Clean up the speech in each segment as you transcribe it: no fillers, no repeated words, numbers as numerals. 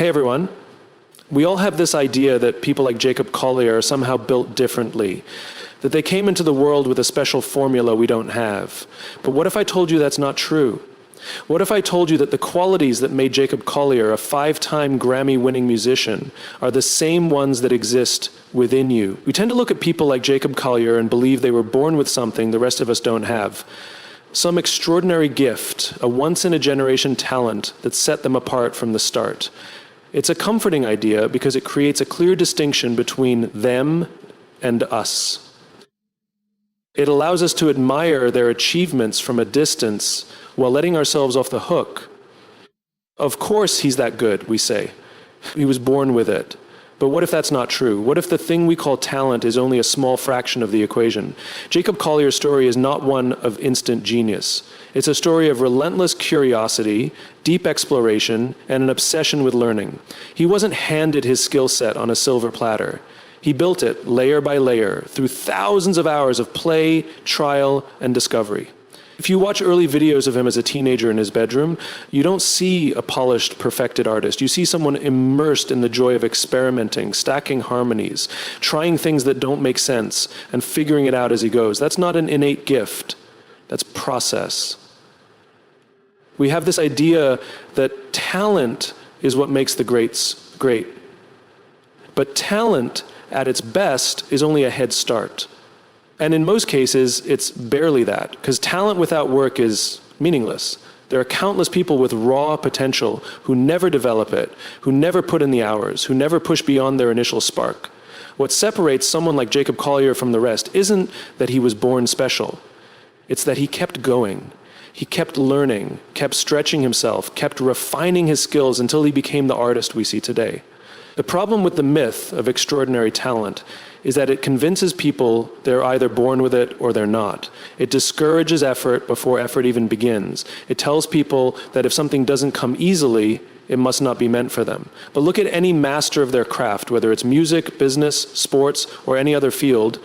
Hey everyone. We all have this idea that people like Jacob Collier are somehow built differently, that they came into the world with a special formula we don't have. But what if I told you that's not true? What if I told you that the qualities that made Jacob Collier a 5-time Grammy-winning musician are the same ones that exist within you? We tend to look at people like Jacob Collier and believe they were born with something the rest of us don't have. Some extraordinary gift, a once-in-a-generation talent that set them apart from the start. It's a comforting idea because it creates a clear distinction between them and us. It allows us to admire their achievements from a distance while letting ourselves off the hook. Of course he's that good, we say. He was born with it. But what if that's not true? What if the thing we call talent is only a small fraction of the equation? Jacob Collier's story is not one of instant genius. It's a story of relentless curiosity, deep exploration, and an obsession with learning. He wasn't handed his skill set on a silver platter. He built it layer by layer through thousands of hours of play, trial, and discovery. If you watch early videos of him as a teenager in his bedroom, you don't see a polished, perfected artist. You see someone immersed in the joy of experimenting, stacking harmonies, trying things that don't make sense, and figuring it out as he goes. That's not an innate gift. That's process. We have this idea that talent is what makes the greats great. But talent, at its best, is only a head start. And in most cases, it's barely that, because talent without work is meaningless. There are countless people with raw potential who never develop it, who never put in the hours, who never push beyond their initial spark. What separates someone like Jacob Collier from the rest isn't that he was born special. It's that he kept going. He kept learning, kept stretching himself, kept refining his skills until he became the artist we see today. The problem with the myth of extraordinary talent is that it convinces people they're either born with it or they're not. It discourages effort before effort even begins. It tells people that if something doesn't come easily, it must not be meant for them. But look at any master of their craft, whether it's music, business, sports, or any other field,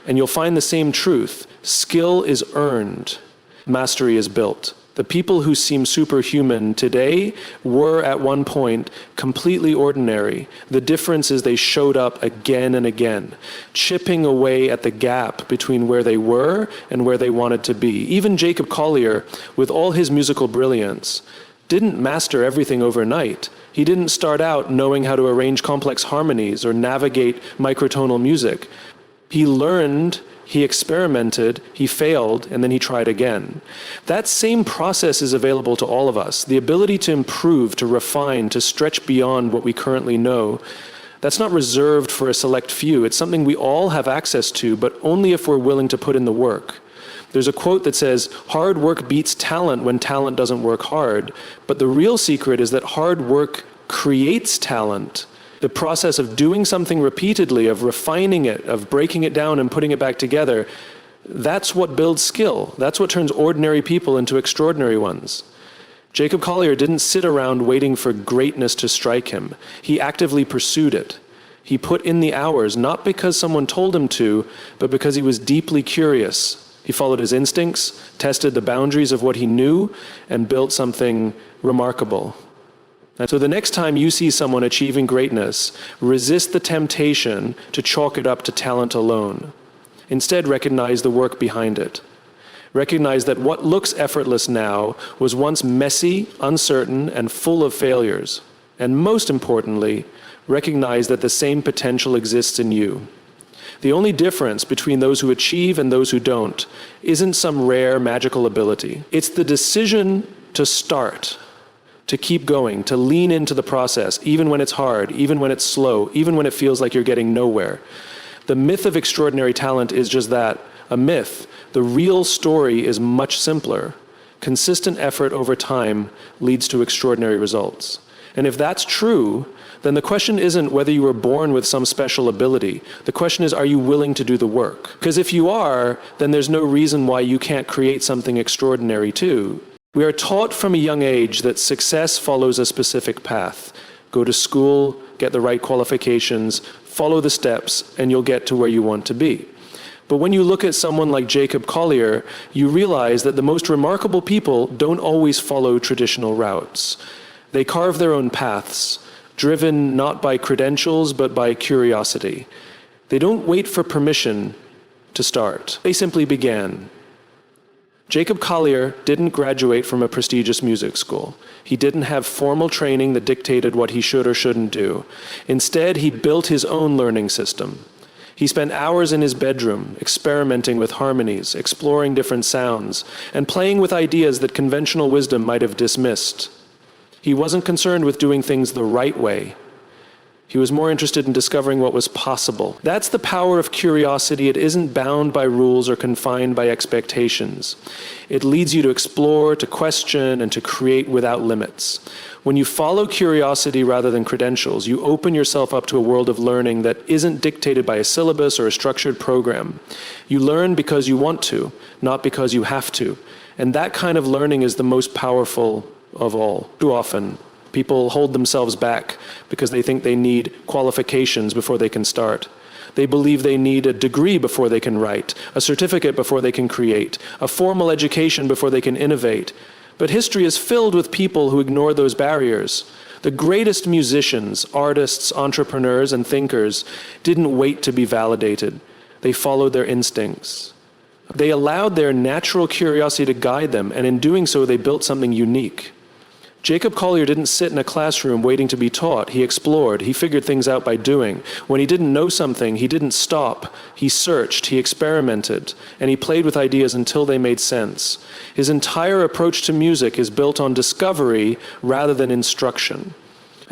and you'll find the same truth. Skill is earned. Mastery is built. The people who seem superhuman today were at one point completely ordinary. The difference is they showed up again and again, chipping away at the gap between where they were and where they wanted to be. Even Jacob Collier, with all his musical brilliance, didn't master everything overnight. He didn't start out knowing how to arrange complex harmonies or navigate microtonal music. He learned, he experimented, he failed, and then he tried again. That same process is available to all of us. The ability to improve, to refine, to stretch beyond what we currently know. That's not reserved for a select few. It's something we all have access to, but only if we're willing to put in the work. There's a quote that says, "Hard work beats talent when talent doesn't work hard." But the real secret is that hard work creates talent. The process of doing something repeatedly, of refining it, of breaking it down and putting it back together, that's what builds skill. That's what turns ordinary people into extraordinary ones. Jacob Collier didn't sit around waiting for greatness to strike him. He actively pursued it. He put in the hours, not because someone told him to, but because he was deeply curious. He followed his instincts, tested the boundaries of what he knew, and built something remarkable. And so the next time you see someone achieving greatness, resist the temptation to chalk it up to talent alone. Instead, recognize the work behind it. Recognize that what looks effortless now was once messy, uncertain, and full of failures. And most importantly, recognize that the same potential exists in you. The only difference between those who achieve and those who don't isn't some rare magical ability. It's the decision to start, to keep going, to lean into the process, even when it's hard, even when it's slow, even when it feels like you're getting nowhere. The myth of extraordinary talent is just that, a myth. The real story is much simpler. Consistent effort over time leads to extraordinary results. And if that's true, then the question isn't whether you were born with some special ability. The question is, are you willing to do the work? Because if you are, then there's no reason why you can't create something extraordinary too. We are taught from a young age that success follows a specific path. Go to school, get the right qualifications, follow the steps, and you'll get to where you want to be. But when you look at someone like Jacob Collier, you realize that the most remarkable people don't always follow traditional routes. They carve their own paths, driven not by credentials but by curiosity. They don't wait for permission to start. They simply began. Jacob Collier didn't graduate from a prestigious music school. He didn't have formal training that dictated what he should or shouldn't do. Instead, he built his own learning system. He spent hours in his bedroom experimenting with harmonies, exploring different sounds, and playing with ideas that conventional wisdom might have dismissed. He wasn't concerned with doing things the right way. He was more interested in discovering what was possible. That's the power of curiosity. It isn't bound by rules or confined by expectations. It leads you to explore, to question, and to create without limits. When you follow curiosity rather than credentials, you open yourself up to a world of learning that isn't dictated by a syllabus or a structured program. You learn because you want to, not because you have to. And that kind of learning is the most powerful of all. Too often, people hold themselves back because they think they need qualifications before they can start. They believe they need a degree before they can write, a certificate before they can create, a formal education before they can innovate. But history is filled with people who ignore those barriers. The greatest musicians, artists, entrepreneurs, and thinkers didn't wait to be validated. They followed their instincts. They allowed their natural curiosity to guide them, and in doing so, they built something unique. Jacob Collier didn't sit in a classroom waiting to be taught. He explored. He figured things out by doing. When he didn't know something, he didn't stop. He searched, he experimented, and he played with ideas until they made sense. His entire approach to music is built on discovery rather than instruction.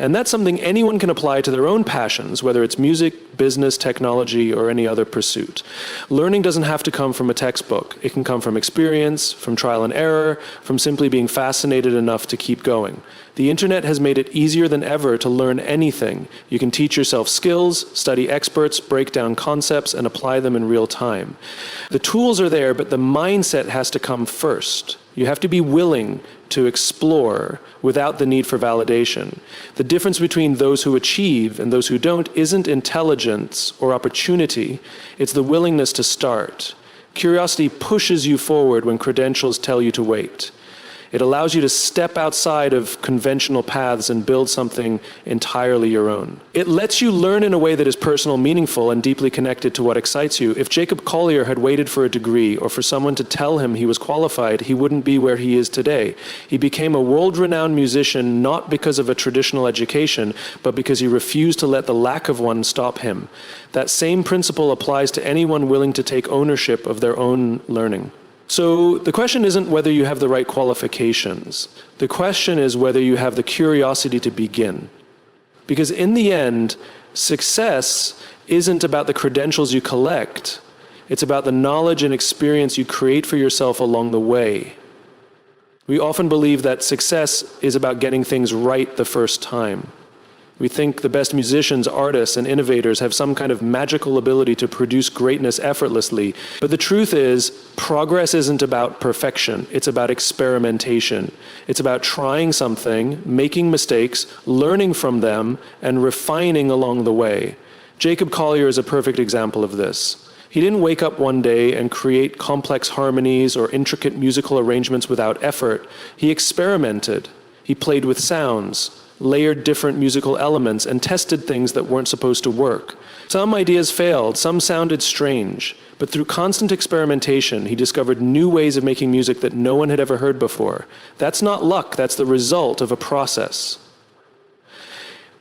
And that's something anyone can apply to their own passions, whether it's music, business, technology, or any other pursuit. Learning doesn't have to come from a textbook. It can come from experience, from trial and error, from simply being fascinated enough to keep going. The internet has made it easier than ever to learn anything. You can teach yourself skills, study experts, break down concepts, and apply them in real time. The tools are there, but the mindset has to come first. You have to be willing to explore without the need for validation. The difference between those who achieve and those who don't isn't intelligence or opportunity, it's the willingness to start. Curiosity pushes you forward when credentials tell you to wait. It allows you to step outside of conventional paths and build something entirely your own. It lets you learn in a way that is personal, meaningful, and deeply connected to what excites you. If Jacob Collier had waited for a degree or for someone to tell him he was qualified, he wouldn't be where he is today. He became a world-renowned musician not because of a traditional education, but because he refused to let the lack of one stop him. That same principle applies to anyone willing to take ownership of their own learning. So the question isn't whether you have the right qualifications. The question is whether you have the curiosity to begin. Because in the end, success isn't about the credentials you collect. It's about the knowledge and experience you create for yourself along the way. We often believe that success is about getting things right the first time. We think the best musicians, artists, and innovators have some kind of magical ability to produce greatness effortlessly. But the truth is, progress isn't about perfection. It's about experimentation. It's about trying something, making mistakes, learning from them, and refining along the way. Jacob Collier is a perfect example of this. He didn't wake up one day and create complex harmonies or intricate musical arrangements without effort. He experimented. He played with sounds, layered different musical elements, and tested things that weren't supposed to work. Some ideas failed, some sounded strange, but through constant experimentation, he discovered new ways of making music that no one had ever heard before. That's not luck, that's the result of a process.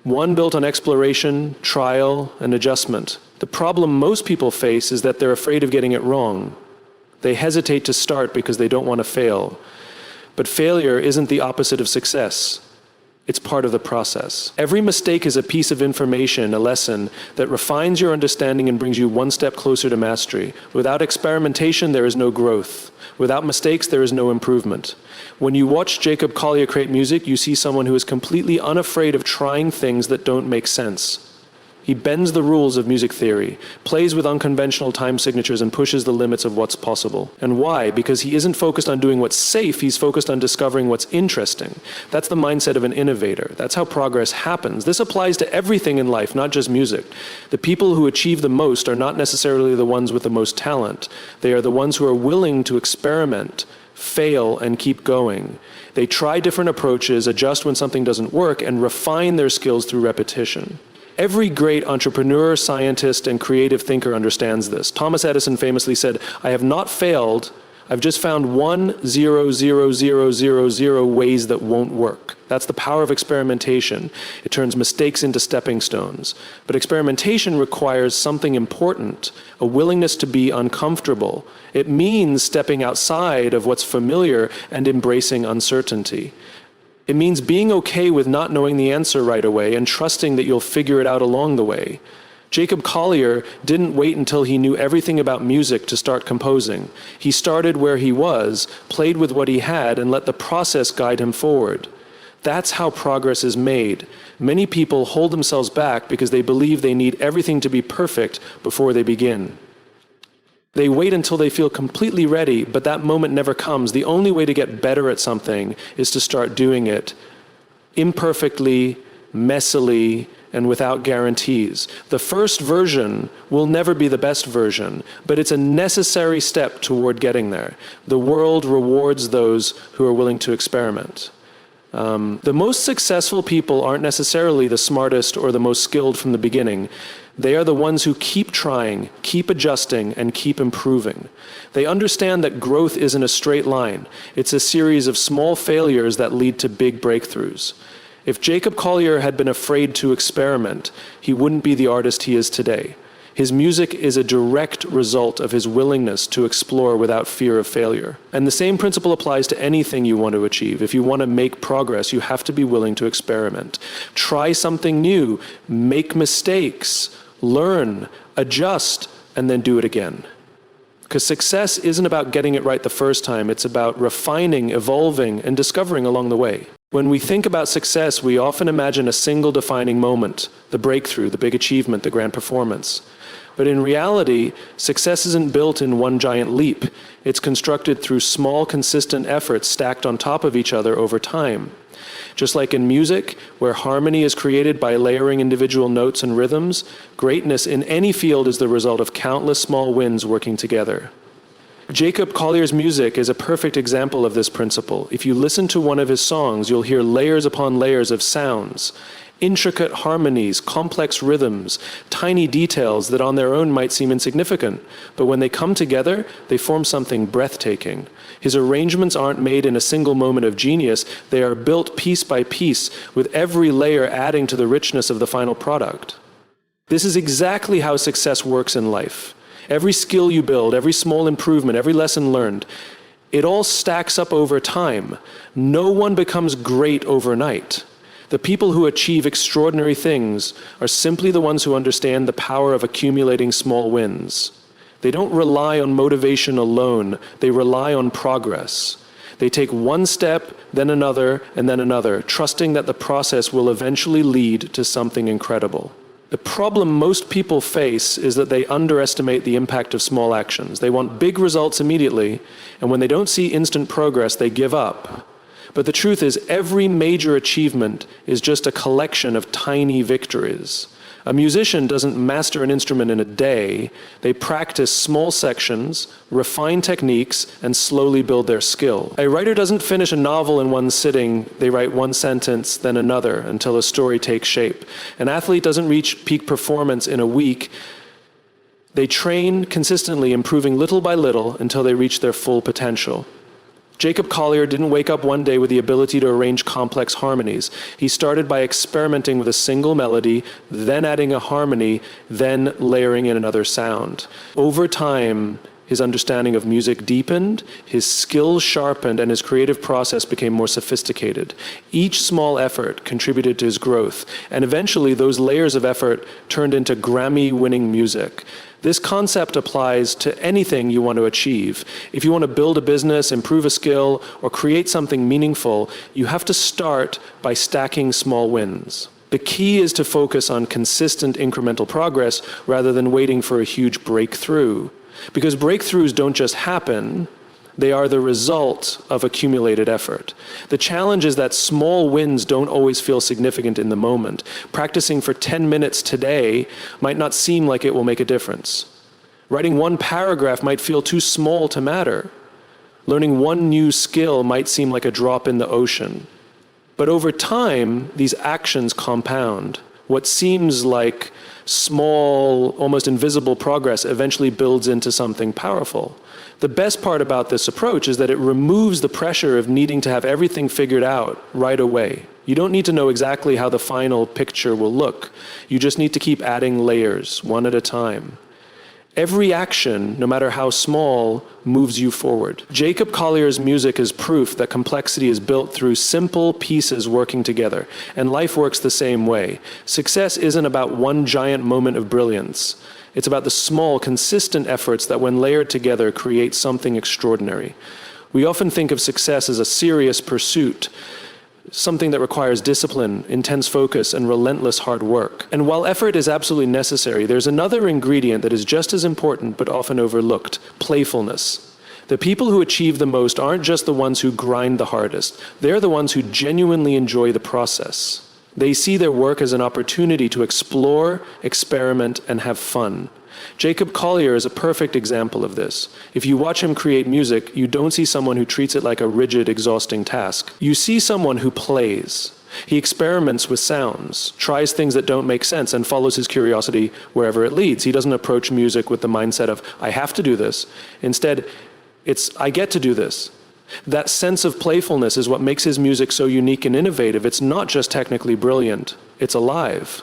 One built on exploration, trial, and adjustment. The problem most people face is that they're afraid of getting it wrong. They hesitate to start because they don't want to fail. But failure isn't the opposite of success. It's part of the process. Every mistake is a piece of information, a lesson, that refines your understanding and brings you one step closer to mastery. Without experimentation, there is no growth. Without mistakes, there is no improvement. When you watch Jacob Collier create music, you see someone who is completely unafraid of trying things that don't make sense. He bends the rules of music theory, plays with unconventional time signatures, and pushes the limits of what's possible. And why? Because he isn't focused on doing what's safe, he's focused on discovering what's interesting. That's the mindset of an innovator. That's how progress happens. This applies to everything in life, not just music. The people who achieve the most are not necessarily the ones with the most talent. They are the ones who are willing to experiment, fail, and keep going. They try different approaches, adjust when something doesn't work, and refine their skills through repetition. Every great entrepreneur, scientist, and creative thinker understands this. Thomas Edison famously said, "I have not failed, I've just found 1,000,000 ways that won't work." That's the power of experimentation. It turns mistakes into stepping stones. But experimentation requires something important, a willingness to be uncomfortable. It means stepping outside of what's familiar and embracing uncertainty. It means being okay with not knowing the answer right away and trusting that you'll figure it out along the way. Jacob Collier didn't wait until he knew everything about music to start composing. He started where he was, played with what he had, and let the process guide him forward. That's how progress is made. Many people hold themselves back because they believe they need everything to be perfect before they begin. They wait until they feel completely ready, but that moment never comes. The only way to get better at something is to start doing it imperfectly, messily, and without guarantees. The first version will never be the best version, but it's a necessary step toward getting there. The world rewards those who are willing to experiment. The most successful people aren't necessarily the smartest or the most skilled from the beginning. They are the ones who keep trying, keep adjusting, and keep improving. They understand that growth isn't a straight line. It's a series of small failures that lead to big breakthroughs. If Jacob Collier had been afraid to experiment, he wouldn't be the artist he is today. His music is a direct result of his willingness to explore without fear of failure. And the same principle applies to anything you want to achieve. If you want to make progress, you have to be willing to experiment. Try something new, make mistakes, learn, adjust, and then do it again. Because success isn't about getting it right the first time, it's about refining, evolving, and discovering along the way. When we think about success, we often imagine a single defining moment, the breakthrough, the big achievement, the grand performance. But in reality, success isn't built in one giant leap. It's constructed through small, consistent efforts stacked on top of each other over time. Just like in music, where harmony is created by layering individual notes and rhythms, greatness in any field is the result of countless small wins working together. Jacob Collier's music is a perfect example of this principle. If you listen to one of his songs, you'll hear layers upon layers of sounds, intricate harmonies, complex rhythms, tiny details that on their own might seem insignificant, but when they come together, they form something breathtaking. His arrangements aren't made in a single moment of genius, they are built piece by piece, with every layer adding to the richness of the final product. This is exactly how success works in life. Every skill you build, every small improvement, every lesson learned, it all stacks up over time. No one becomes great overnight. The people who achieve extraordinary things are simply the ones who understand the power of accumulating small wins. They don't rely on motivation alone, they rely on progress. They take one step, then another, and then another, trusting that the process will eventually lead to something incredible. The problem most people face is that they underestimate the impact of small actions. They want big results immediately, and when they don't see instant progress, they give up. But the truth is, every major achievement is just a collection of tiny victories. A musician doesn't master an instrument in a day. They practice small sections, refine techniques, and slowly build their skill. A writer doesn't finish a novel in one sitting. They write one sentence, then another, until a story takes shape. An athlete doesn't reach peak performance in a week. They train consistently, improving little by little until they reach their full potential. Jacob Collier didn't wake up one day with the ability to arrange complex harmonies. He started by experimenting with a single melody, then adding a harmony, then layering in another sound. Over time, his understanding of music deepened, his skills sharpened, and his creative process became more sophisticated. Each small effort contributed to his growth, and eventually those layers of effort turned into Grammy-winning music. This concept applies to anything you want to achieve. If you want to build a business, improve a skill, or create something meaningful, you have to start by stacking small wins. The key is to focus on consistent incremental progress rather than waiting for a huge breakthrough. Because breakthroughs don't just happen, they are the result of accumulated effort. The challenge is that small wins don't always feel significant in the moment. Practicing for 10 minutes today might not seem like it will make a difference. Writing one paragraph might feel too small to matter. Learning one new skill might seem like a drop in the ocean. But over time, these actions compound. What seems like small, almost invisible progress eventually builds into something powerful. The best part about this approach is that it removes the pressure of needing to have everything figured out right away. You don't need to know exactly how the final picture will look. You just need to keep adding layers, one at a time. Every action, no matter how small, moves you forward. Jacob Collier's music is proof that complexity is built through simple pieces working together, and life works the same way. Success isn't about one giant moment of brilliance. It's about the small, consistent efforts that, when layered together, create something extraordinary. We often think of success as a serious pursuit, something that requires discipline, intense focus, and relentless hard work. And while effort is absolutely necessary, there's another ingredient that is just as important but often overlooked: playfulness. The people who achieve the most aren't just the ones who grind the hardest. They're the ones who genuinely enjoy the process. They see their work as an opportunity to explore, experiment, and have fun. Jacob Collier is a perfect example of this. If you watch him create music, you don't see someone who treats it like a rigid, exhausting task. You see someone who plays. He experiments with sounds, tries things that don't make sense, and follows his curiosity wherever it leads. He doesn't approach music with the mindset of, I have to do this. Instead, it's, I get to do this. That sense of playfulness is what makes his music so unique and innovative. It's not just technically brilliant, it's alive.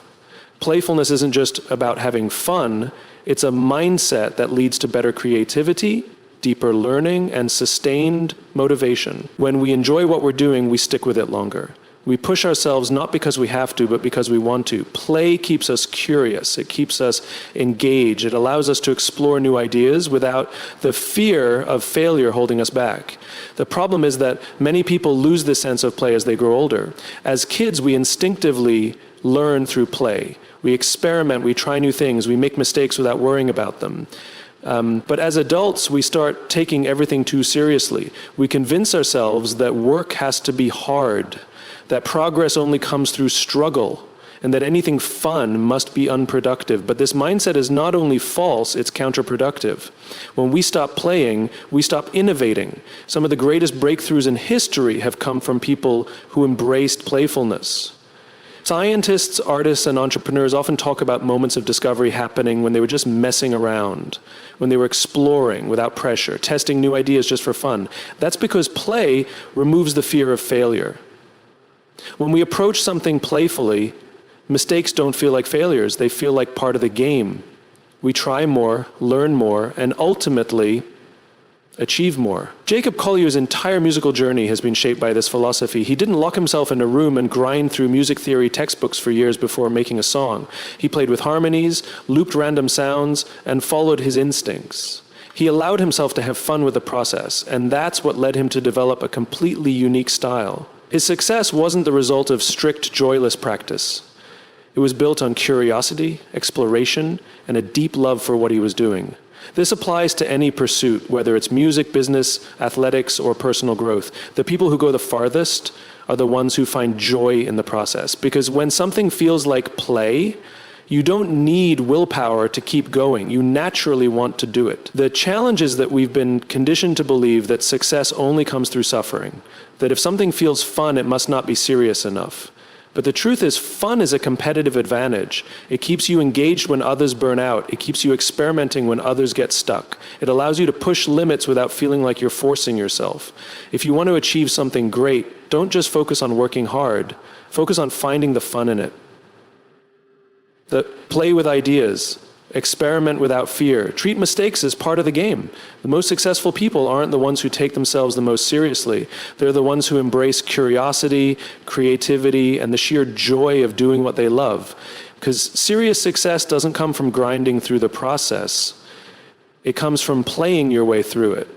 Playfulness isn't just about having fun, it's a mindset that leads to better creativity, deeper learning, and sustained motivation. When we enjoy what we're doing, we stick with it longer. We push ourselves not because we have to, but because we want to. Play keeps us curious. It keeps us engaged. It allows us to explore new ideas without the fear of failure holding us back. The problem is that many people lose this sense of play as they grow older. As kids, we instinctively learn through play. We experiment, we try new things, we make mistakes without worrying about them. But as adults, we start taking everything too seriously. We convince ourselves that work has to be hard, that progress only comes through struggle, and that anything fun must be unproductive. But this mindset is not only false, it's counterproductive. When we stop playing, we stop innovating. Some of the greatest breakthroughs in history have come from people who embraced playfulness. Scientists, artists, and entrepreneurs often talk about moments of discovery happening when they were just messing around, when they were exploring without pressure, testing new ideas just for fun. That's because play removes the fear of failure. When we approach something playfully, mistakes don't feel like failures, they feel like part of the game. We try more, learn more, and ultimately achieve more. Jacob Collier's entire musical journey has been shaped by this philosophy. He didn't lock himself in a room and grind through music theory textbooks for years before making a song. He played with harmonies, looped random sounds, and followed his instincts. He allowed himself to have fun with the process, and that's what led him to develop a completely unique style. His success wasn't the result of strict, joyless practice. It was built on curiosity, exploration, and a deep love for what he was doing. This applies to any pursuit, whether it's music, business, athletics, or personal growth. The people who go the farthest are the ones who find joy in the process. Because when something feels like play, you don't need willpower to keep going. You naturally want to do it. The challenge is that we've been conditioned to believe that success only comes through suffering, that if something feels fun, it must not be serious enough. But the truth is, fun is a competitive advantage. It keeps you engaged when others burn out. It keeps you experimenting when others get stuck. It allows you to push limits without feeling like you're forcing yourself. If you want to achieve something great, don't just focus on working hard. Focus on finding the fun in it. Play with ideas. Experiment without fear. Treat mistakes as part of the game. The most successful people aren't the ones who take themselves the most seriously. They're the ones who embrace curiosity, creativity, and the sheer joy of doing what they love. Because serious success doesn't come from grinding through the process. It comes from playing your way through it.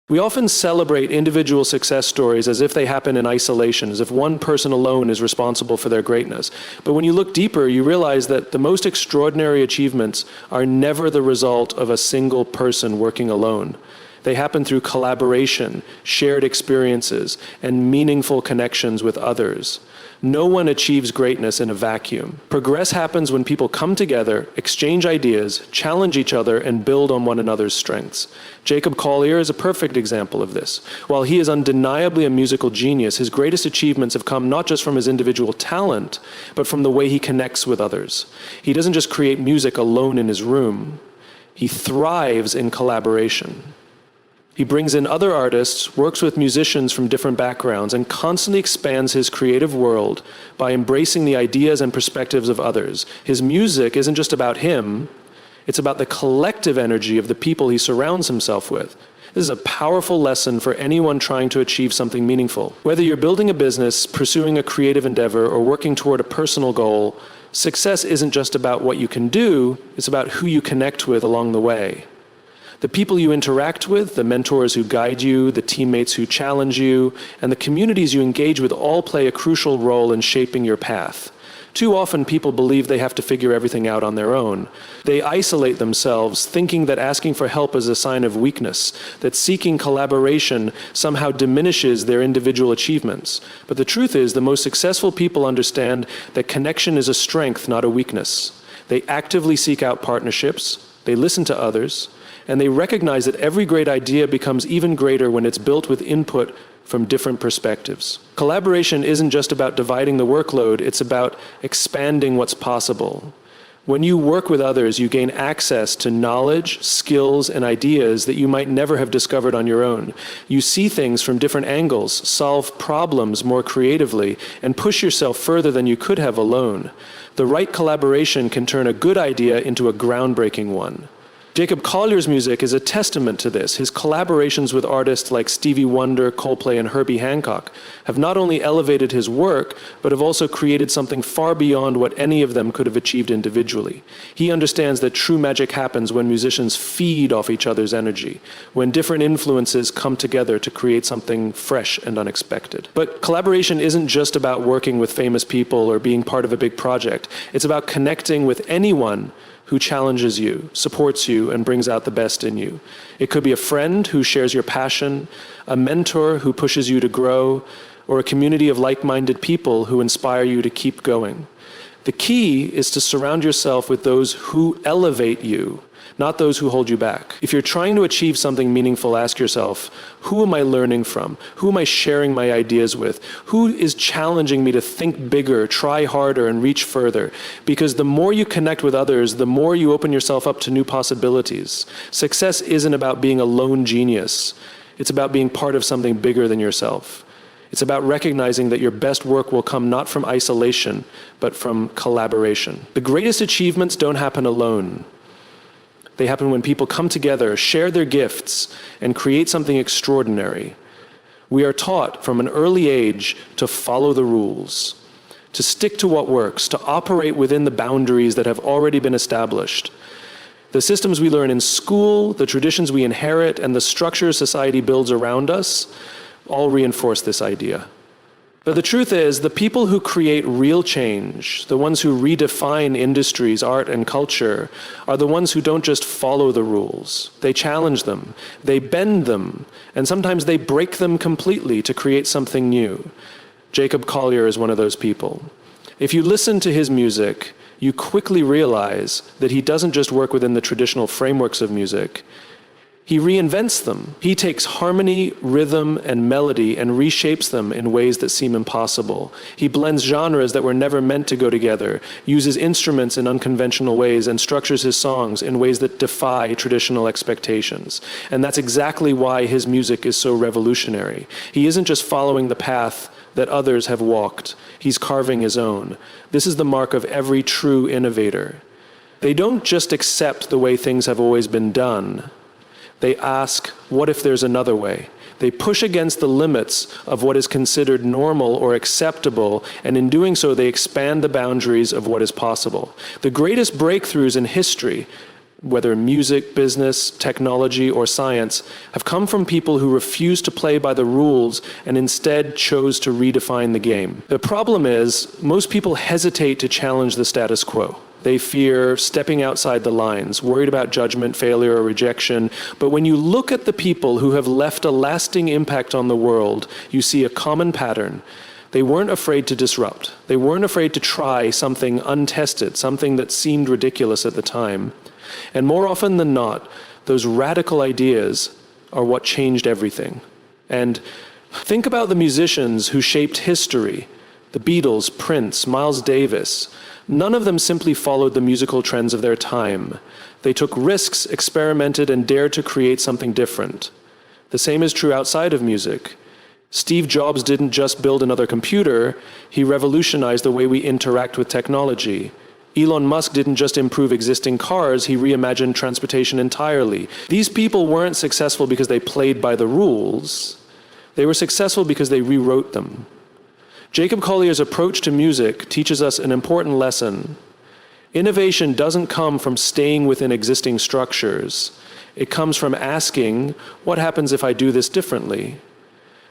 We often celebrate individual success stories as if they happen in isolation, as if one person alone is responsible for their greatness. But when you look deeper, you realize that the most extraordinary achievements are never the result of a single person working alone. They happen through collaboration, shared experiences, and meaningful connections with others. No one achieves greatness in a vacuum. Progress happens when people come together, exchange ideas, challenge each other, and build on one another's strengths. Jacob Collier is a perfect example of this. While he is undeniably a musical genius, his greatest achievements have come not just from his individual talent, but from the way he connects with others. He doesn't just create music alone in his room. He thrives in collaboration. He brings in other artists, works with musicians from different backgrounds, and constantly expands his creative world by embracing the ideas and perspectives of others. His music isn't just about him, it's about the collective energy of the people he surrounds himself with. This is a powerful lesson for anyone trying to achieve something meaningful. Whether you're building a business, pursuing a creative endeavor, or working toward a personal goal, success isn't just about what you can do, it's about who you connect with along the way. The people you interact with, the mentors who guide you, the teammates who challenge you, and the communities you engage with all play a crucial role in shaping your path. Too often people believe they have to figure everything out on their own. They isolate themselves, thinking that asking for help is a sign of weakness, that seeking collaboration somehow diminishes their individual achievements. But the truth is, the most successful people understand that connection is a strength, not a weakness. They actively seek out partnerships, they listen to others, and they recognize that every great idea becomes even greater when it's built with input from different perspectives. Collaboration isn't just about dividing the workload, it's about expanding what's possible. When you work with others, you gain access to knowledge, skills, and ideas that you might never have discovered on your own. You see things from different angles, solve problems more creatively, and push yourself further than you could have alone. The right collaboration can turn a good idea into a groundbreaking one. Jacob Collier's music is a testament to this. His collaborations with artists like Stevie Wonder, Coldplay, and Herbie Hancock have not only elevated his work, but have also created something far beyond what any of them could have achieved individually. He understands that true magic happens when musicians feed off each other's energy, when different influences come together to create something fresh and unexpected. But collaboration isn't just about working with famous people or being part of a big project. It's about connecting with anyone who challenges you, supports you, and brings out the best in you. It could be a friend who shares your passion, a mentor who pushes you to grow, or a community of like-minded people who inspire you to keep going. The key is to surround yourself with those who elevate you, not those who hold you back. If you're trying to achieve something meaningful, ask yourself, who am I learning from? Who am I sharing my ideas with? Who is challenging me to think bigger, try harder, and reach further? Because the more you connect with others, the more you open yourself up to new possibilities. Success isn't about being a lone genius. It's about being part of something bigger than yourself. It's about recognizing that your best work will come not from isolation, but from collaboration. The greatest achievements don't happen alone. They happen when people come together, share their gifts, and create something extraordinary. We are taught from an early age to follow the rules, to stick to what works, to operate within the boundaries that have already been established. The systems we learn in school, the traditions we inherit, and the structures society builds around us all reinforce this idea. But the truth is, the people who create real change, the ones who redefine industries, art, and culture, are the ones who don't just follow the rules. They challenge them, they bend them, and sometimes they break them completely to create something new. Jacob Collier is one of those people. If you listen to his music, you quickly realize that he doesn't just work within the traditional frameworks of music. He reinvents them. He takes harmony, rhythm, and melody and reshapes them in ways that seem impossible. He blends genres that were never meant to go together, uses instruments in unconventional ways, and structures his songs in ways that defy traditional expectations. And that's exactly why his music is so revolutionary. He isn't just following the path that others have walked. He's carving his own. This is the mark of every true innovator. They don't just accept the way things have always been done. They ask, what if there's another way? They push against the limits of what is considered normal or acceptable, and in doing so, they expand the boundaries of what is possible. The greatest breakthroughs in history, whether music, business, technology, or science, have come from people who refused to play by the rules and instead chose to redefine the game. The problem is, most people hesitate to challenge the status quo. They fear stepping outside the lines, worried about judgment, failure, or rejection. But when you look at the people who have left a lasting impact on the world, you see a common pattern. They weren't afraid to disrupt. They weren't afraid to try something untested, something that seemed ridiculous at the time. And more often than not, those radical ideas are what changed everything. And think about the musicians who shaped history. The Beatles, Prince, Miles Davis. None of them simply followed the musical trends of their time. They took risks, experimented, and dared to create something different. The same is true outside of music. Steve Jobs didn't just build another computer, he revolutionized the way we interact with technology. Elon Musk didn't just improve existing cars, he reimagined transportation entirely. These people weren't successful because they played by the rules. They were successful because they rewrote them. Jacob Collier's approach to music teaches us an important lesson. Innovation doesn't come from staying within existing structures. It comes from asking, what happens if I do this differently?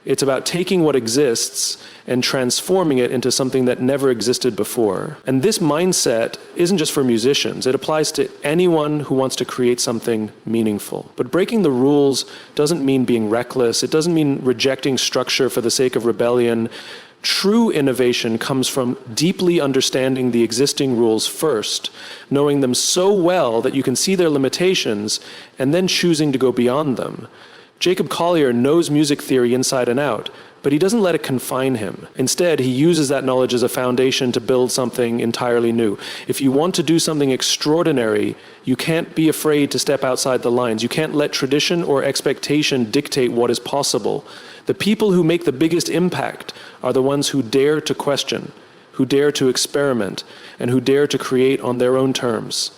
It's about taking what exists and transforming it into something that never existed before. And this mindset isn't just for musicians. It applies to anyone who wants to create something meaningful. But breaking the rules doesn't mean being reckless. It doesn't mean rejecting structure for the sake of rebellion. True innovation comes from deeply understanding the existing rules first, knowing them so well that you can see their limitations, and then choosing to go beyond them. Jacob Collier knows music theory inside and out, but he doesn't let it confine him. Instead, he uses that knowledge as a foundation to build something entirely new. If you want to do something extraordinary, you can't be afraid to step outside the lines. You can't let tradition or expectation dictate what is possible. The people who make the biggest impact are the ones who dare to question, who dare to experiment, and who dare to create on their own terms.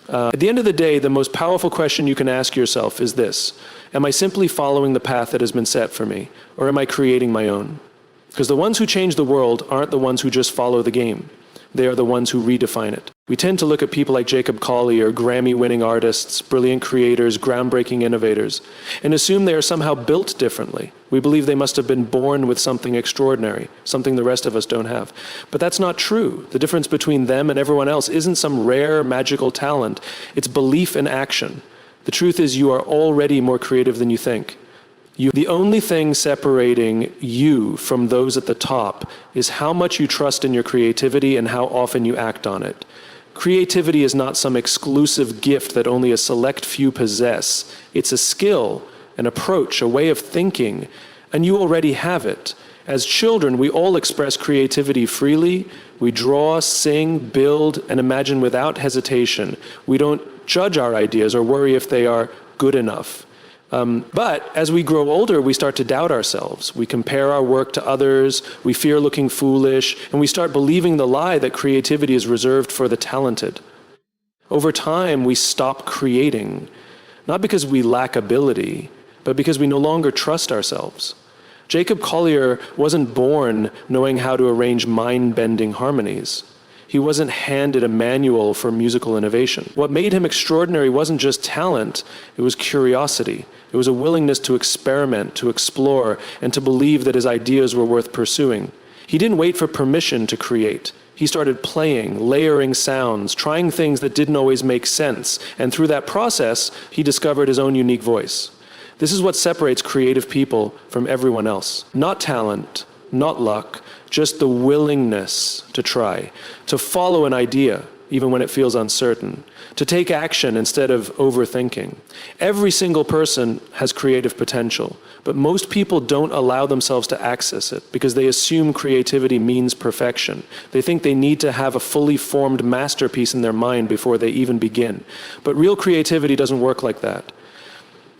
At the end of the day, the most powerful question you can ask yourself is this: am I simply following the path that has been set for me, or am I creating my own? Because the ones who change the world aren't the ones who just follow the game. They are the ones who redefine it. We tend to look at people like Jacob Collier, Grammy-winning artists, brilliant creators, groundbreaking innovators, and assume they are somehow built differently. We believe they must have been born with something extraordinary, something the rest of us don't have. But that's not true. The difference between them and everyone else isn't some rare, magical talent. It's belief in action. The truth is, you are already more creative than you think. The only thing separating you from those at the top is how much you trust in your creativity and how often you act on it. Creativity is not some exclusive gift that only a select few possess. It's a skill, an approach, a way of thinking, and you already have it. As children, we all express creativity freely. We draw, sing, build, and imagine without hesitation. We don't judge our ideas or worry if they are good enough. But as we grow older, we start to doubt ourselves. We compare our work to others, we fear looking foolish, and we start believing the lie that creativity is reserved for the talented. Over time, we stop creating, not because we lack ability, but because we no longer trust ourselves. Jacob Collier wasn't born knowing how to arrange mind-bending harmonies. He wasn't handed a manual for musical innovation. What made him extraordinary wasn't just talent, it was curiosity. It was a willingness to experiment, to explore, and to believe that his ideas were worth pursuing. He didn't wait for permission to create. He started playing, layering sounds, trying things that didn't always make sense, and through that process, he discovered his own unique voice. This is what separates creative people from everyone else. Not talent, not luck, just the willingness to try, to follow an idea, even when it feels uncertain, to take action instead of overthinking. Every single person has creative potential, but most people don't allow themselves to access it because they assume creativity means perfection. They think they need to have a fully formed masterpiece in their mind before they even begin. But real creativity doesn't work like that.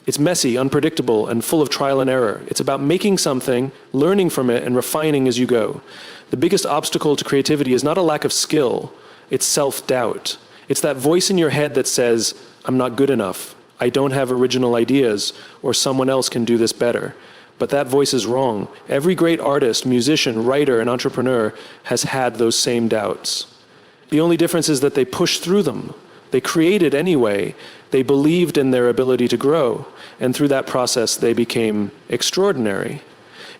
It's messy, unpredictable, and full of trial and error. It's about making something, learning from it, and refining as you go. The biggest obstacle to creativity is not a lack of skill, it's self-doubt. It's that voice in your head that says, I'm not good enough, I don't have original ideas, or someone else can do this better. But that voice is wrong. Every great artist, musician, writer, and entrepreneur has had those same doubts. The only difference is that they pushed through them. They created anyway. They believed in their ability to grow. And through that process, they became extraordinary.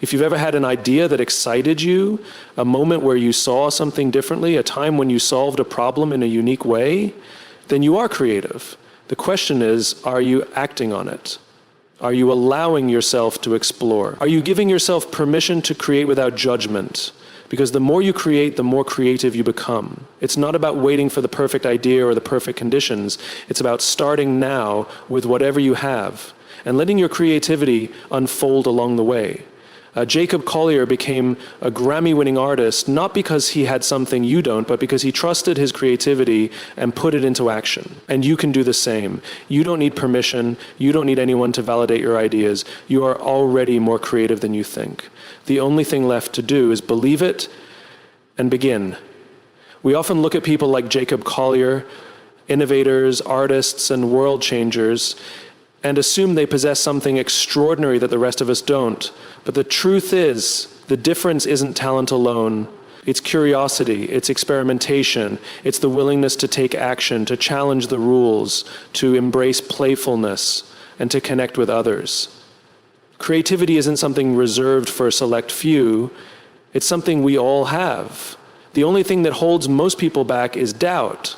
If you've ever had an idea that excited you, a moment where you saw something differently, a time when you solved a problem in a unique way, then you are creative. The question is, are you acting on it? Are you allowing yourself to explore? Are you giving yourself permission to create without judgment? Because the more you create, the more creative you become. It's not about waiting for the perfect idea or the perfect conditions. It's about starting now with whatever you have and letting your creativity unfold along the way. Jacob Collier became a Grammy-winning artist not because he had something you don't, but because he trusted his creativity and put it into action. And you can do the same. You don't need permission. You don't need anyone to validate your ideas. You are already more creative than you think. The only thing left to do is believe it and begin. We often look at people like Jacob Collier, innovators, artists, and world changers, and assume they possess something extraordinary that the rest of us don't. But the truth is, the difference isn't talent alone. It's curiosity, it's experimentation, it's the willingness to take action, to challenge the rules, to embrace playfulness, and to connect with others. Creativity isn't something reserved for a select few. It's something we all have. The only thing that holds most people back is doubt.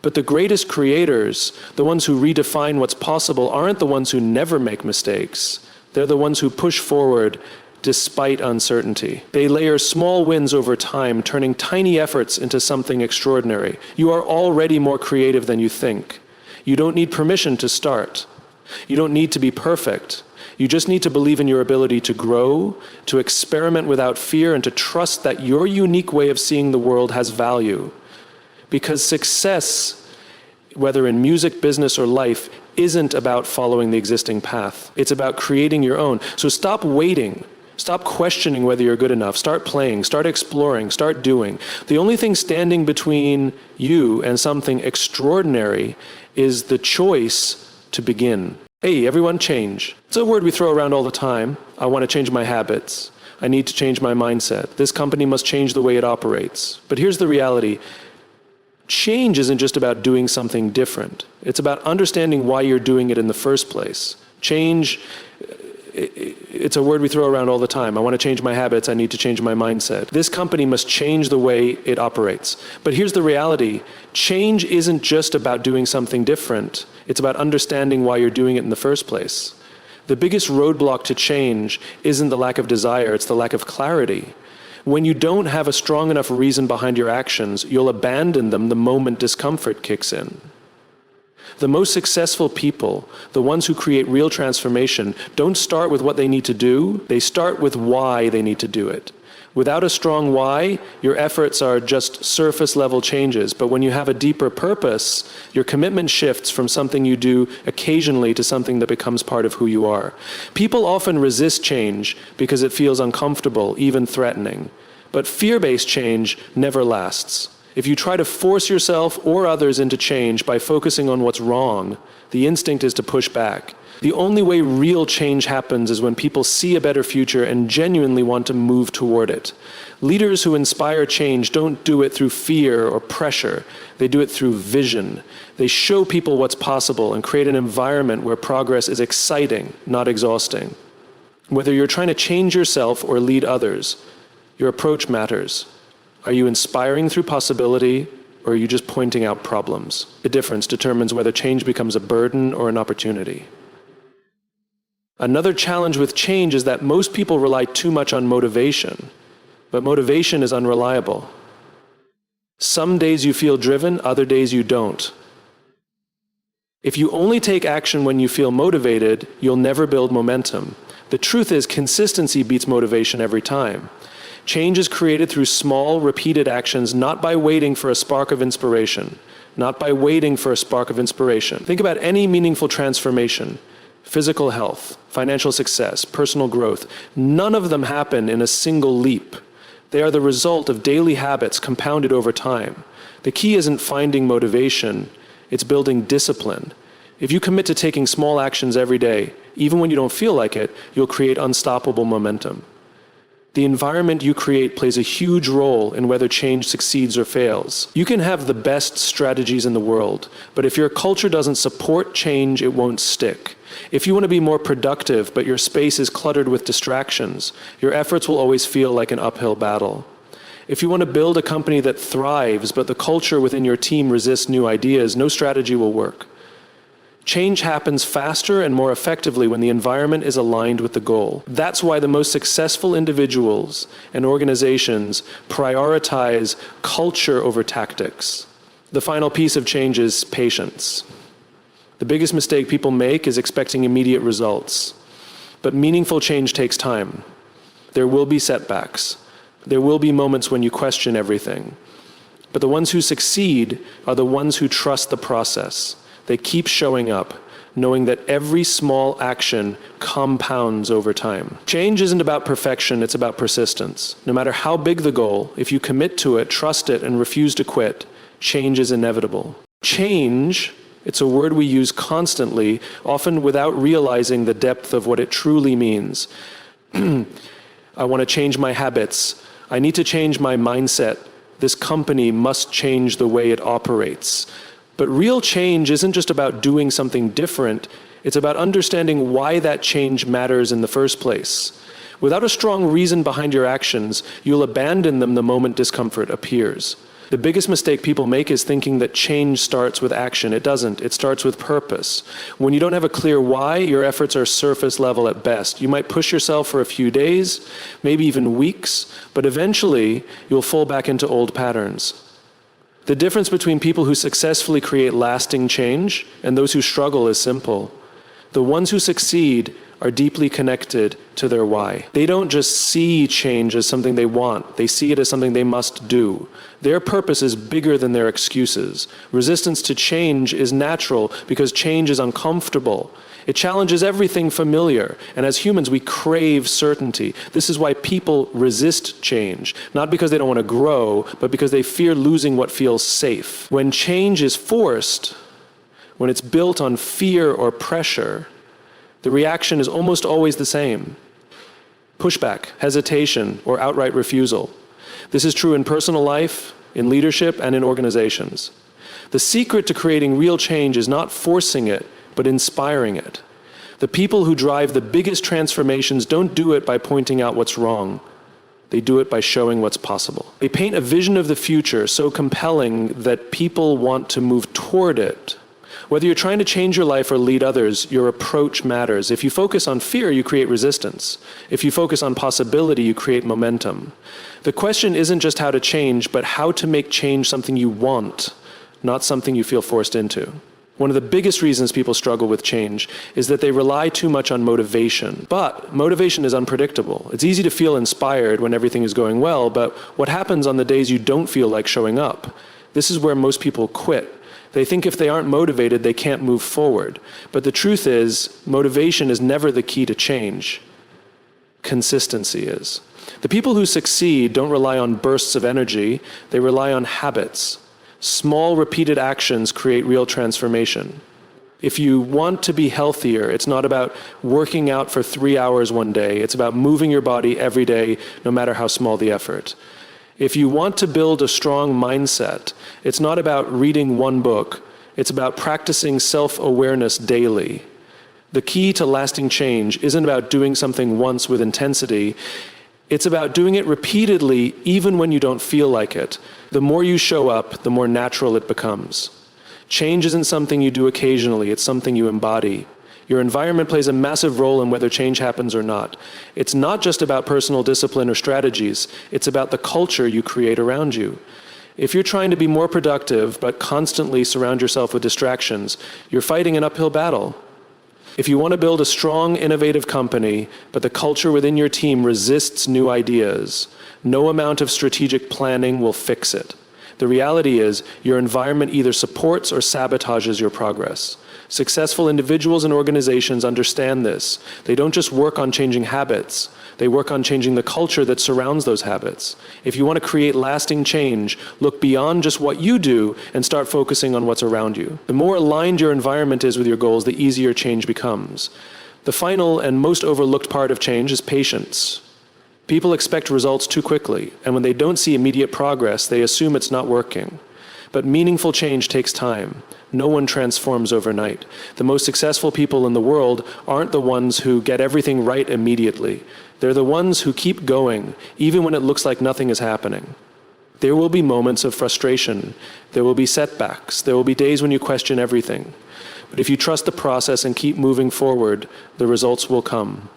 But the greatest creators, the ones who redefine what's possible, aren't the ones who never make mistakes. They're the ones who push forward despite uncertainty. They layer small wins over time, turning tiny efforts into something extraordinary. You are already more creative than you think. You don't need permission to start. You don't need to be perfect. You just need to believe in your ability to grow, to experiment without fear, and to trust that your unique way of seeing the world has value. Because success, whether in music, business, or life, isn't about following the existing path. It's about creating your own. So stop waiting. Stop questioning whether you're good enough. Start playing. Start exploring. Start doing. The only thing standing between you and something extraordinary is the choice to begin. Hey, everyone, change. It's a word we throw around all the time. I want to change my habits. I need to change my mindset. This company must change the way it operates. But here's the reality. Change isn't just about doing something different. It's about understanding why you're doing it in the first place. Change, it's a word we throw around all the time. I want to change my habits. I need to change my mindset. This company must change the way it operates. But here's the reality. Change isn't just about doing something different. It's about understanding why you're doing it in the first place. The biggest roadblock to change isn't the lack of desire. It's the lack of clarity. When you don't have a strong enough reason behind your actions, you'll abandon them the moment discomfort kicks in. The most successful people, the ones who create real transformation, don't start with what they need to do, they start with why they need to do it. Without a strong why, your efforts are just surface level changes, but when you have a deeper purpose, your commitment shifts from something you do occasionally to something that becomes part of who you are. People often resist change because it feels uncomfortable, even threatening. But fear-based change never lasts. If you try to force yourself or others into change by focusing on what's wrong, the instinct is to push back. The only way real change happens is when people see a better future and genuinely want to move toward it. Leaders who inspire change don't do it through fear or pressure. They do it through vision. They show people what's possible and create an environment where progress is exciting, not exhausting. Whether you're trying to change yourself or lead others, your approach matters. Are you inspiring through possibility, or are you just pointing out problems? The difference determines whether change becomes a burden or an opportunity. Another challenge with change is that most people rely too much on motivation, but motivation is unreliable. Some days you feel driven, other days you don't. If you only take action when you feel motivated, you'll never build momentum. The truth is, consistency beats motivation every time. Change is created through small, repeated actions, not by waiting for a spark of inspiration. Not by waiting for a spark of inspiration. Think about any meaningful transformation. Physical health, financial success, personal growth. None of them happen in a single leap. They are the result of daily habits compounded over time. The key isn't finding motivation, it's building discipline. If you commit to taking small actions every day, even when you don't feel like it, you'll create unstoppable momentum. The environment you create plays a huge role in whether change succeeds or fails. You can have the best strategies in the world, but if your culture doesn't support change, it won't stick. If you want to be more productive, but your space is cluttered with distractions, your efforts will always feel like an uphill battle. If you want to build a company that thrives, but the culture within your team resists new ideas, no strategy will work. Change happens faster and more effectively when the environment is aligned with the goal. That's why the most successful individuals and organizations prioritize culture over tactics. The final piece of change is patience. The biggest mistake people make is expecting immediate results. But meaningful change takes time. There will be setbacks. There will be moments when you question everything. But the ones who succeed are the ones who trust the process. They keep showing up, knowing that every small action compounds over time. Change isn't about perfection, it's about persistence. No matter how big the goal, if you commit to it, trust it, and refuse to quit, change is inevitable. Change, it's a word we use constantly, often without realizing the depth of what it truly means. I want to change my habits. I need to change my mindset. This company must change the way it operates. But real change isn't just about doing something different, it's about understanding why that change matters in the first place. Without a strong reason behind your actions, you'll abandon them the moment discomfort appears. The biggest mistake people make is thinking that change starts with action. It doesn't. It starts with purpose. When you don't have a clear why, your efforts are surface level at best. You might push yourself for a few days, maybe even weeks, but eventually you'll fall back into old patterns. The difference between people who successfully create lasting change and those who struggle is simple. The ones who succeed are deeply connected to their why. They don't just see change as something they want, they see it as something they must do. Their purpose is bigger than their excuses. Resistance to change is natural because change is uncomfortable. It challenges everything familiar, and as humans we crave certainty. This is why people resist change, not because they don't want to grow, but because they fear losing what feels safe. When change is forced, when it's built on fear or pressure, the reaction is almost always the same: pushback, hesitation, or outright refusal. This is true in personal life, in leadership, and in organizations. The secret to creating real change is not forcing it, but inspiring it. The people who drive the biggest transformations don't do it by pointing out what's wrong. They do it by showing what's possible. They paint a vision of the future so compelling that people want to move toward it. Whether you're trying to change your life or lead others, your approach matters. If you focus on fear, you create resistance. If you focus on possibility, you create momentum. The question isn't just how to change, but how to make change something you want, not something you feel forced into. One of the biggest reasons people struggle with change is that they rely too much on motivation. But motivation is unpredictable. It's easy to feel inspired when everything is going well, but what happens on the days you don't feel like showing up? This is where most people quit. They think if they aren't motivated, they can't move forward. But the truth is, motivation is never the key to change. Consistency is. The people who succeed don't rely on bursts of energy, they rely on habits. Small, repeated actions create real transformation. If you want to be healthier, it's not about working out for 3 hours one day. It's about moving your body every day, no matter how small the effort. If you want to build a strong mindset, it's not about reading one book. It's about practicing self-awareness daily. The key to lasting change isn't about doing something once with intensity. It's about doing it repeatedly, even when you don't feel like it. The more you show up, the more natural it becomes. Change isn't something you do occasionally, it's something you embody. Your environment plays a massive role in whether change happens or not. It's not just about personal discipline or strategies, it's about the culture you create around you. If you're trying to be more productive, but constantly surround yourself with distractions, you're fighting an uphill battle. If you want to build a strong, innovative company, but the culture within your team resists new ideas, no amount of strategic planning will fix it. The reality is, your environment either supports or sabotages your progress. Successful individuals and organizations understand this. They don't just work on changing habits, they work on changing the culture that surrounds those habits. If you want to create lasting change, look beyond just what you do and start focusing on what's around you. The more aligned your environment is with your goals, the easier change becomes. The final and most overlooked part of change is patience. People expect results too quickly, and when they don't see immediate progress, they assume it's not working. But meaningful change takes time. No one transforms overnight. The most successful people in the world aren't the ones who get everything right immediately. They're the ones who keep going, even when it looks like nothing is happening. There will be moments of frustration. There will be setbacks. There will be days when you question everything. But if you trust the process and keep moving forward, the results will come.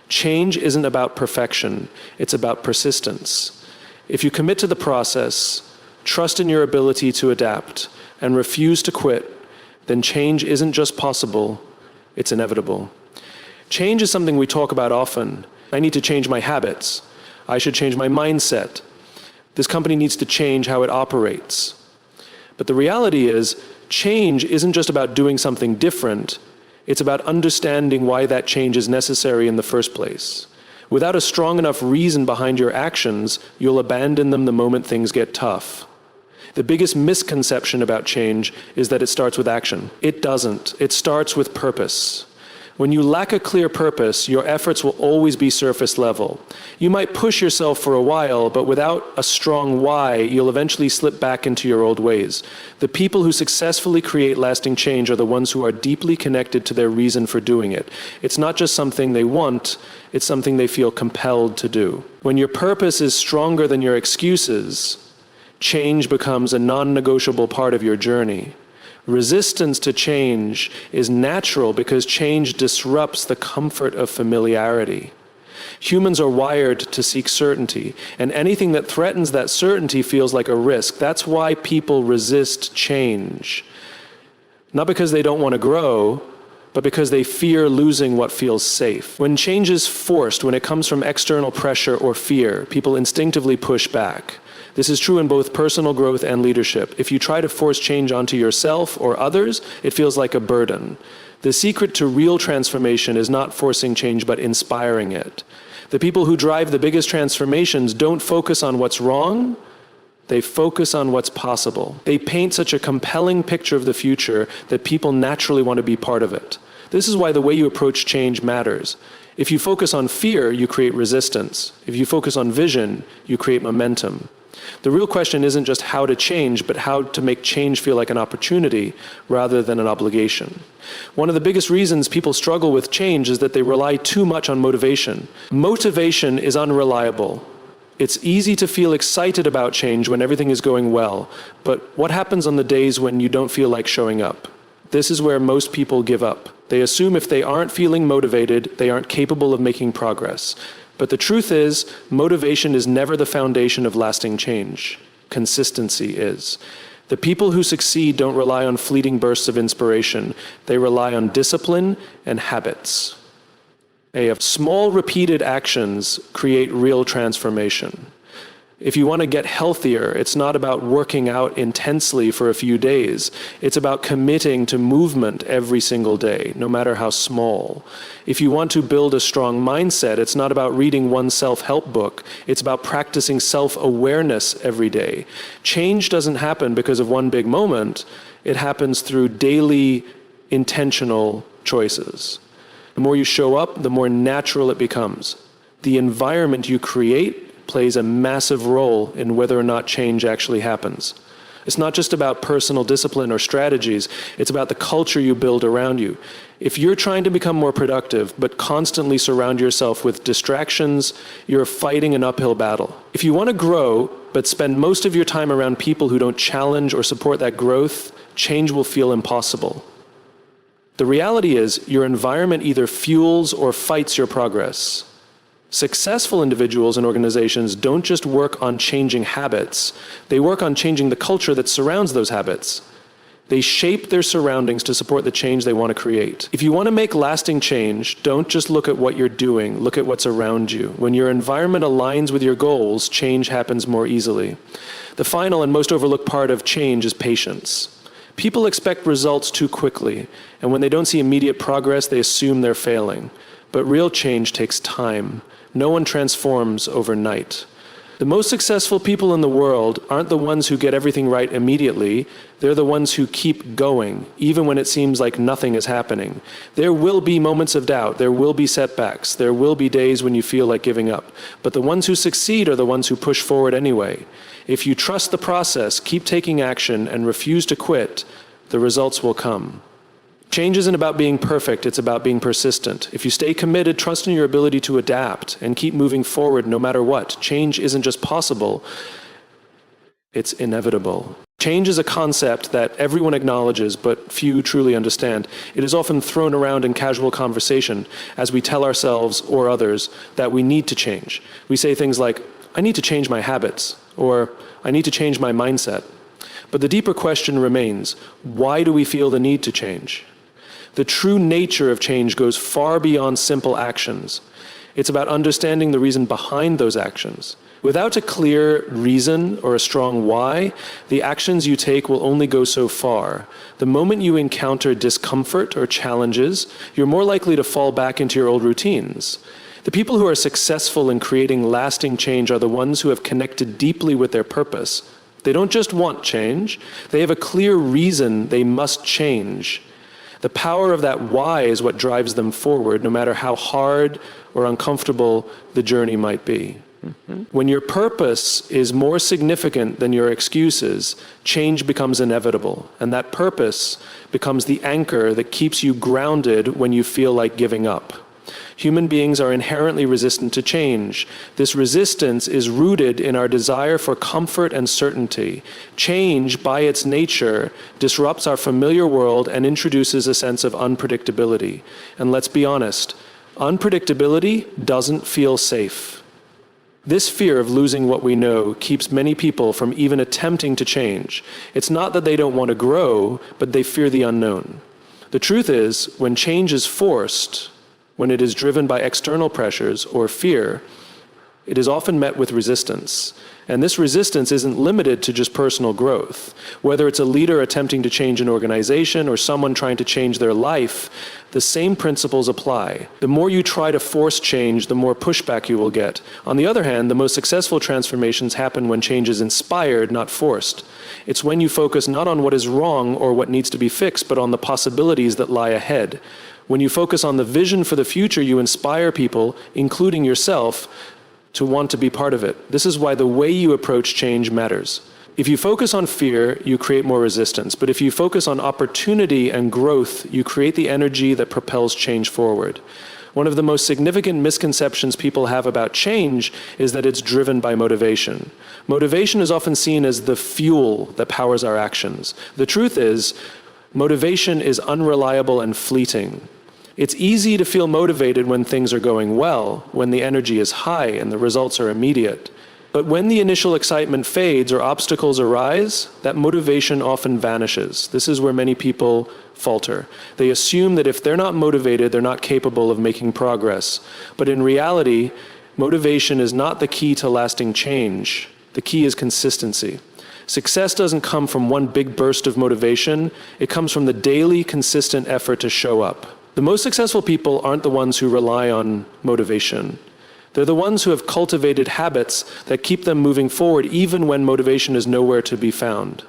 Change isn't about perfection, it's about persistence. If you commit to the process, trust in your ability to adapt, and refuse to quit, then change isn't just possible, it's inevitable. Change is something we talk about often. I need to change my habits. I should change my mindset. This company needs to change how it operates. But the reality is, change isn't just about doing something different, it's about understanding why that change is necessary in the first place. Without a strong enough reason behind your actions, you'll abandon them the moment things get tough. The biggest misconception about change is that it starts with action. It doesn't. It starts with purpose. When you lack a clear purpose, your efforts will always be surface level. You might push yourself for a while, but without a strong why, you'll eventually slip back into your old ways. The people who successfully create lasting change are the ones who are deeply connected to their reason for doing it. It's not just something they want, it's something they feel compelled to do. When your purpose is stronger than your excuses, change becomes a non-negotiable part of your journey. Resistance to change is natural because change disrupts the comfort of familiarity. Humans are wired to seek certainty, and anything that threatens that certainty feels like a risk. That's why people resist change. Not because they don't want to grow, but because they fear losing what feels safe. When change is forced, when it comes from external pressure or fear, people instinctively push back. This is true in both personal growth and leadership. If you try to force change onto yourself or others, it feels like a burden. The secret to real transformation is not forcing change, but inspiring it. The people who drive the biggest transformations don't focus on what's wrong, they focus on what's possible. They paint such a compelling picture of the future that people naturally want to be part of it. This is why the way you approach change matters. If you focus on fear, you create resistance. If you focus on vision, you create momentum. The real question isn't just how to change, but how to make change feel like an opportunity rather than an obligation. One of the biggest reasons people struggle with change is that they rely too much on motivation. Motivation is unreliable. It's easy to feel excited about change when everything is going well, but what happens on the days when you don't feel like showing up? This is where most people give up. They assume if they aren't feeling motivated, they aren't capable of making progress. But the truth is, motivation is never the foundation of lasting change. Consistency is. The people who succeed don't rely on fleeting bursts of inspiration. They rely on discipline and habits. Small repeated actions create real transformation. If you want to get healthier, it's not about working out intensely for a few days. It's about committing to movement every single day, no matter how small. If you want to build a strong mindset, it's not about reading one self-help book. It's about practicing self-awareness every day. Change doesn't happen because of one big moment. It happens through daily, intentional choices. The more you show up, the more natural it becomes. The environment you create plays a massive role in whether or not change actually happens. It's not just about personal discipline or strategies, it's about the culture you build around you. If you're trying to become more productive, but constantly surround yourself with distractions, you're fighting an uphill battle. If you want to grow, but spend most of your time around people who don't challenge or support that growth, change will feel impossible. The reality is, your environment either fuels or fights your progress. Successful individuals and organizations don't just work on changing habits, they work on changing the culture that surrounds those habits. They shape their surroundings to support the change they want to create. If you want to make lasting change, don't just look at what you're doing, look at what's around you. When your environment aligns with your goals, change happens more easily. The final and most overlooked part of change is patience. People expect results too quickly, and when they don't see immediate progress, they assume they're failing. But real change takes time. No one transforms overnight. The most successful people in the world aren't the ones who get everything right immediately. They're the ones who keep going, even when it seems like nothing is happening. There will be moments of doubt. There will be setbacks. There will be days when you feel like giving up. But the ones who succeed are the ones who push forward anyway. If you trust the process, keep taking action, and refuse to quit, the results will come. Change isn't about being perfect, it's about being persistent. If you stay committed, trust in your ability to adapt and keep moving forward no matter what. Change isn't just possible, it's inevitable. Change is a concept that everyone acknowledges, but few truly understand. It is often thrown around in casual conversation as we tell ourselves or others that we need to change. We say things like, I need to change my habits, or I need to change my mindset. But the deeper question remains, why do we feel the need to change? The true nature of change goes far beyond simple actions. It's about understanding the reason behind those actions. Without a clear reason or a strong why, the actions you take will only go so far. The moment you encounter discomfort or challenges, you're more likely to fall back into your old routines. The people who are successful in creating lasting change are the ones who have connected deeply with their purpose. They don't just want change, they have a clear reason they must change. The power of that why is what drives them forward, no matter how hard or uncomfortable the journey might be. When your purpose is more significant than your excuses, change becomes inevitable, and that purpose becomes the anchor that keeps you grounded when you feel like giving up. Human beings are inherently resistant to change. This resistance is rooted in our desire for comfort and certainty. Change, by its nature, disrupts our familiar world and introduces a sense of unpredictability. And let's be honest, unpredictability doesn't feel safe. This fear of losing what we know keeps many people from even attempting to change. It's not that they don't want to grow, but they fear the unknown. The truth is, when change is forced, when it is driven by external pressures or fear, it is often met with resistance. And this resistance isn't limited to just personal growth. Whether it's a leader attempting to change an organization or someone trying to change their life, the same principles apply. The more you try to force change, the more pushback you will get. On the other hand, the most successful transformations happen when change is inspired, not forced. It's when you focus not on what is wrong or what needs to be fixed, but on the possibilities that lie ahead. When you focus on the vision for the future, you inspire people, including yourself, to want to be part of it. This is why the way you approach change matters. If you focus on fear, you create more resistance. But if you focus on opportunity and growth, you create the energy that propels change forward. One of the most significant misconceptions people have about change is that it's driven by motivation. Motivation is often seen as the fuel that powers our actions. The truth is, motivation is unreliable and fleeting. It's easy to feel motivated when things are going well, when the energy is high and the results are immediate. But when the initial excitement fades or obstacles arise, that motivation often vanishes. This is where many people falter. They assume that if they're not motivated, they're not capable of making progress. But in reality, motivation is not the key to lasting change. The key is consistency. Success doesn't come from one big burst of motivation. It comes from the daily, consistent effort to show up. The most successful people aren't the ones who rely on motivation. They're the ones who have cultivated habits that keep them moving forward even when motivation is nowhere to be found.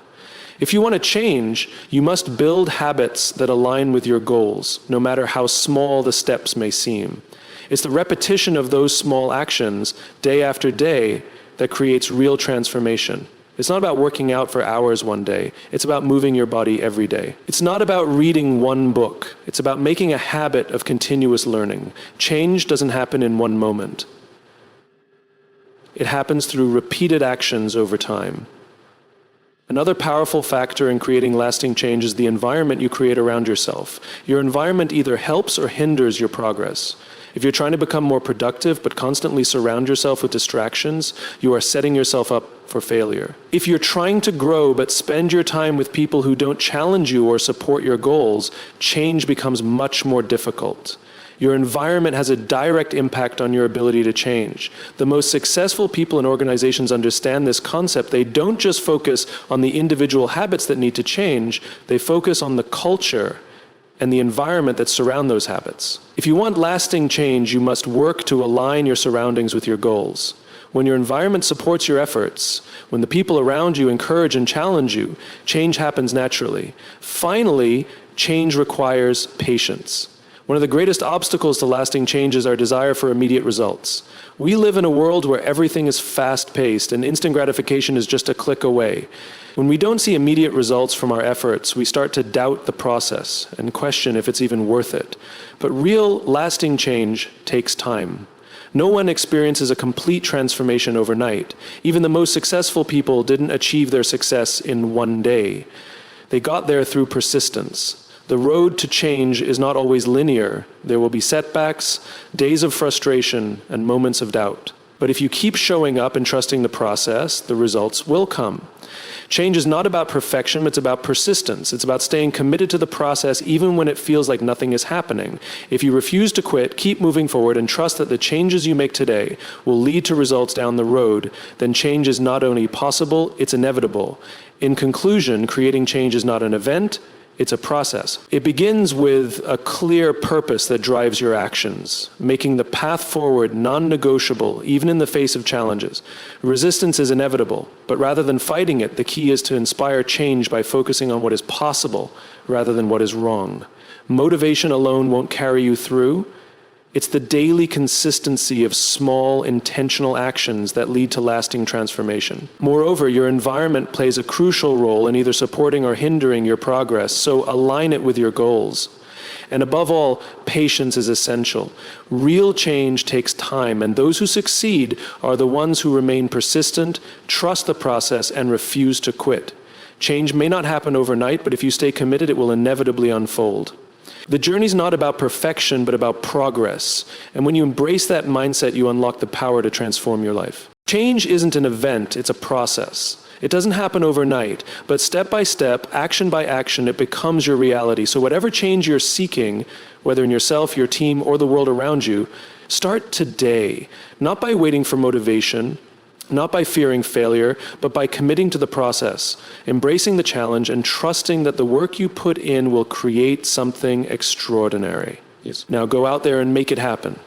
If you want to change, you must build habits that align with your goals, no matter how small the steps may seem. It's the repetition of those small actions, day after day, that creates real transformation. It's not about working out for hours one day. It's about moving your body every day. It's not about reading one book. It's about making a habit of continuous learning. Change doesn't happen in one moment. It happens through repeated actions over time. Another powerful factor in creating lasting change is the environment you create around yourself. Your environment either helps or hinders your progress. If you're trying to become more productive but constantly surround yourself with distractions, you are setting yourself up for failure. If you're trying to grow but spend your time with people who don't challenge you or support your goals, change becomes much more difficult. Your environment has a direct impact on your ability to change. The most successful people in organizations understand this concept. They don't just focus on the individual habits that need to change, they focus on the culture and the environment that surround those habits. If you want lasting change, you must work to align your surroundings with your goals. When your environment supports your efforts, when the people around you encourage and challenge you, change happens naturally. Finally, change requires patience. One of the greatest obstacles to lasting change is our desire for immediate results. We live in a world where everything is fast-paced and instant gratification is just a click away. When we don't see immediate results from our efforts, we start to doubt the process and question if it's even worth it. But real, lasting change takes time. No one experiences a complete transformation overnight. Even the most successful people didn't achieve their success in one day. They got there through persistence. The road to change is not always linear. There will be setbacks, days of frustration, and moments of doubt. But if you keep showing up and trusting the process, the results will come. Change is not about perfection, it's about persistence. It's about staying committed to the process even when it feels like nothing is happening. If you refuse to quit, keep moving forward, and trust that the changes you make today will lead to results down the road, then change is not only possible, it's inevitable. In conclusion, creating change is not an event, it's a process. It begins with a clear purpose that drives your actions, making the path forward non-negotiable, even in the face of challenges. Resistance is inevitable, but rather than fighting it, the key is to inspire change by focusing on what is possible rather than what is wrong. Motivation alone won't carry you through. It's the daily consistency of small, intentional actions that lead to lasting transformation. Moreover, your environment plays a crucial role in either supporting or hindering your progress, so align it with your goals. And above all, patience is essential. Real change takes time, and those who succeed are the ones who remain persistent, trust the process, and refuse to quit. Change may not happen overnight, but if you stay committed, it will inevitably unfold. The journey's not about perfection, but about progress. And when you embrace that mindset, you unlock the power to transform your life. Change isn't an event, it's a process. It doesn't happen overnight, but step by step, action by action, it becomes your reality. So whatever change you're seeking, whether in yourself, your team, or the world around you, start today, not by waiting for motivation, not by fearing failure, but by committing to the process, embracing the challenge, and trusting that the work you put in will create something extraordinary. Yes. Now go out there and make it happen.